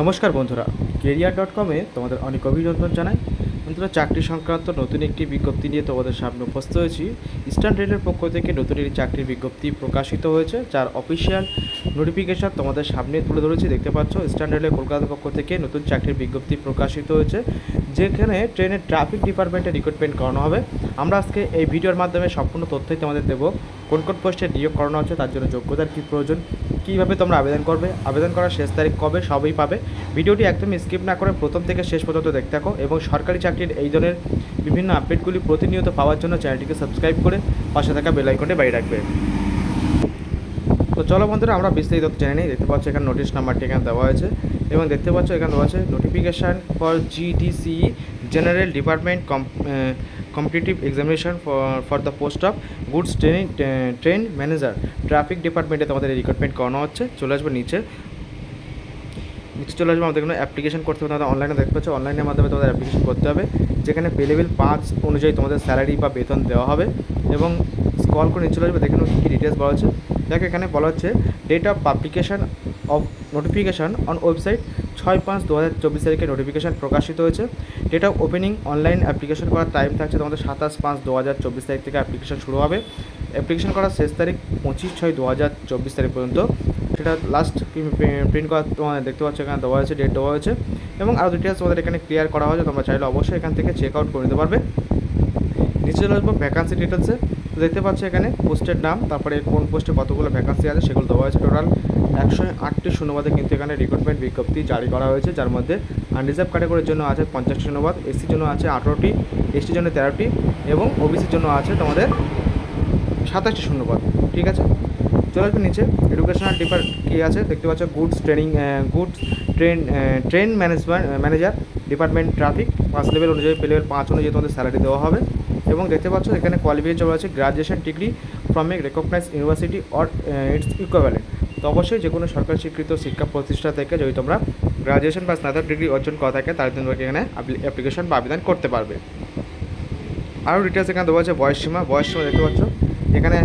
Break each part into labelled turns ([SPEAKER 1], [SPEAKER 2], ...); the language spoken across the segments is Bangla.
[SPEAKER 1] নমস্কার বন্ধুরা, কেরিয়ার.com-এ তোমাদের অনেক অভিনন্দন জানাই। বন্ধুরা, চাকরি সংক্রান্ত নতুন একটি বিজ্ঞপ্তি নিয়ে তোমাদের সামনে উপস্থিত হয়েছি। ইস্টার্ন রেলের পক্ষ থেকে নতুন একটি চাকরির বিজ্ঞপ্তি প্রকাশিত হয়েছে, যার অফিসিয়াল নোটিফিকেশন তোমাদের সামনে তুলে ধরেছি। দেখতে পাচ্ছ, ইস্টার্ন রেলের কলকাতার পক্ষ থেকে নতুন চাকরির বিজ্ঞপ্তি প্রকাশিত হয়েছে, যেখানে ট্রেনের ট্রাফিক ডিপার্টমেন্টে রিক্রুটমেন্ট করানো হবে। আমরা আজকে এই ভিডিওর মাধ্যমে সম্পূর্ণ তথ্যই তোমাদের দেবো। কোন কোন পোস্টে নিয়োগ করানো হচ্ছে, তার জন্য যোগ্যতার কী প্রয়োজন, কীভাবে তোমরা আবেদন করবে, আবেদন করার শেষ তারিখ কবে, সবই পাবে। ভিডিওটি একদম স্কিপ না করে প্রথম থেকে শেষ পর্যন্ত দেখতে থাকো এবং সরকারি চাকরির এই ধরনের বিভিন্ন আপডেটগুলি প্রতিনিয়ত পাওয়ার জন্য চ্যানেলটিকে সাবস্ক্রাইব করে পাশে থাকা বেল আইকনটি বাজিয়ে রাখবে। তো চলো বন্ধুরা, আমরা বিস্তারিত জেনে নিই। দেখতে পাচ্ছ এখানে নোটিশ নাম্বারটি এখানে দেওয়া হয়েছে এবং দেখতে পাচ্ছ এখানে দেওয়া আছে notification for GDCE general department competitive examination for the post of goods train manager traffic ডিপার্টমেন্টে তোমাদের রিক্রুটমেন্ট করানো হচ্ছে। চলে আসবে নিচে চলে আসবে, আমাদের এখানে অ্যাপ্লিকেশন করতে হবে। তোমাদের অনলাইনে দেখতে পাচ্ছ, অনলাইনের মাধ্যমে তোমাদের অ্যাপ্লিকেশন করতে হবে, যেখানে পে লেভেল 5 অনুযায়ী তোমাদের স্যালারি বা বেতন দেওয়া হবে। এবং স্ক্রল করে নিচে চলে আসবে, দেখে কী কী ডিটেলস বলা হচ্ছে। দেখো এখানে বলা হচ্ছে date of publication of notification on website 6/5/2024 তারিখে নোটিফিকেশান প্রকাশিত হয়েছে। Date of opening online application করার টাইম থাকছে তোমাদের 27/5/2024 তারিখ থেকে অ্যাপ্লিকেশন শুরু হবে। অ্যাপ্লিকেশন করার শেষ তারিখ 25/6/2024 তারিখ পর্যন্ত, সেটা লাস্ট প্রিন্ট করা তোমাদের দেখতে পাচ্ছ এখানে দেওয়া হয়েছে, ডেট দেওয়া হয়েছে এবং আরও ডিটেলস তোমাদের এখানে ক্লিয়ার করা হয়েছে। তোমরা চাইলে অবশ্যই এখান থেকে চেক আউট করে নিতে পারবে। নিচে চলে আসবো ভ্যাকান্সি ডিটেলসে। তো দেখতে পাচ্ছ এখানে পোস্টের নাম, তারপরে কোন পোস্টে কতগুলো ভ্যাকান্সি আছে সেগুলো দেওয়া হয়েছে। টোটাল 108টি শূন্যপদে কিন্তু এখানে রিক্রুটমেন্ট বিজ্ঞপ্তি জারি করা হয়েছে, যার মধ্যে আনরিজার্ভ ক্যাটাগরির জন্য আছে 50টি শূন্যপদ, এসসির জন্য আছে 18টি, এসটির জন্য 13টি এবং ওবিসির জন্য আছে তোমাদের 27টি শূন্যপদ। ঠিক আছে, চলে আসবে নিচে এডুকেশনাল কী আছে দেখতে পাচ্ছ, goods train manager department traffic 5 level অনুযায়ী, পে লেভেল 5 অনুযায়ী তোমাদের স্যালারি দেওয়া হবে। এবং দেখতে পাচ্ছ এখানে কোয়ালিফিকেশন আছে graduation degree from a recognized university or its equivalent. তো অবশ্যই যে কোনো সরকারি স্বীকৃত শিক্ষা প্রতিষ্ঠান থেকে যদি তোমরা গ্রাজুয়েশন বা স্নাতক ডিগ্রি অর্জন করা থাকে, তাহলে তোমরা এখানে অ্যাপ্লিকেশন বা আবেদন করতে পারবে। আরও ডিটেলস এখানে দেওয়া আছে বয়সসীমা দেখতে পাচ্ছ এখানে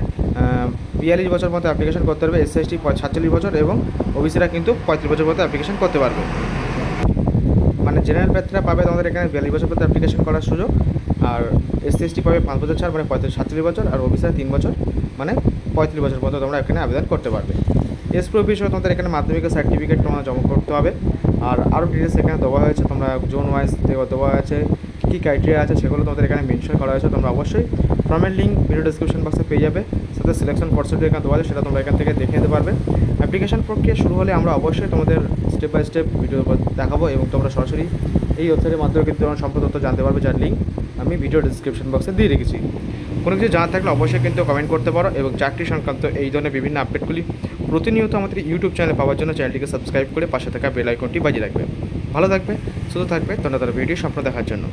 [SPEAKER 1] 42 বছর মতো অ্যাপ্লিকেশন করতে পারবে, এসসি এসটি 47 বছর এবং ওবিসিরা কিন্তু 35 বছর মতো অ্যাপ্লিকেশন করতে পারবে। মানে জেনারেল প্রার্থীরা পাবে তোমাদের এখানে 42 বছর মতো অ্যাপ্লিকেশন করার সুযোগ, আর এসসি এসটি পাবে 5 বছর ছাড়, মানে 47 বছর, আর ওবিসিরা 3 বছর, মানে 35 বছর মতো তোমরা এখানে আবেদন করতে পারবে। এস প্রবি হিসেবে তোমাদের এখানে মাধ্যমিকের সার্টিফিকেট তোমরা জমা করতে হবে। আর আরও ডিটেলস এখানে দেওয়া হয়েছে, তোমরা জোন ওয়াইজ দেওয়া আছে, কী ক্রাইটেরিয়া আছে সেগুলো তোমাদের এখানে মেনশন করা হয়েছে। তোমরা অবশ্যই ফর্মের লিঙ্ক ভিডিও ডিসক্রিপশন বক্সে পেয়ে যাবে, সাথে সিলেকশন প্রসিডিউর এখানে দেওয়া আছে, সেটা তোমরা এখান থেকে দেখে নিতে পারবে। অ্যাপ্লিকেশন প্রক্রিয়া শুরু হলে আমরা অবশ্যই তোমাদের স্টেপ বাই স্টেপ ভিডিও দেখাবো এবং তোমরা সরাসরি এই ওয়েবসাইটের মাধ্যমে কিন্তু তোমরা সম্পূর্ণ তথ্য জানতে পারবে, যার লিঙ্ক আমি ভিডিও ডিসক্রিপশন বক্সে দিয়ে রেখেছি। কোনো কিছু জানা থাকলে অবশ্যই কিন্তু কমেন্ট করতে পারো এবং চাকরি সংক্রান্ত এই ধরনের বিভিন্ন আপডেটগুলি প্রতিনিয়ত আমাদের ইউটিউব চ্যানেলে পাওয়ার জন্য চ্যানেলটিকে সাবস্ক্রাইব করে পাশে থাকা বেল আইকনটি বাজিয়ে রাখবে। ভালো থাকবে, সুস্থ থাকবে, ধন্যবাদ ভিডিও সম্পূর্ণ দেখার জন্য।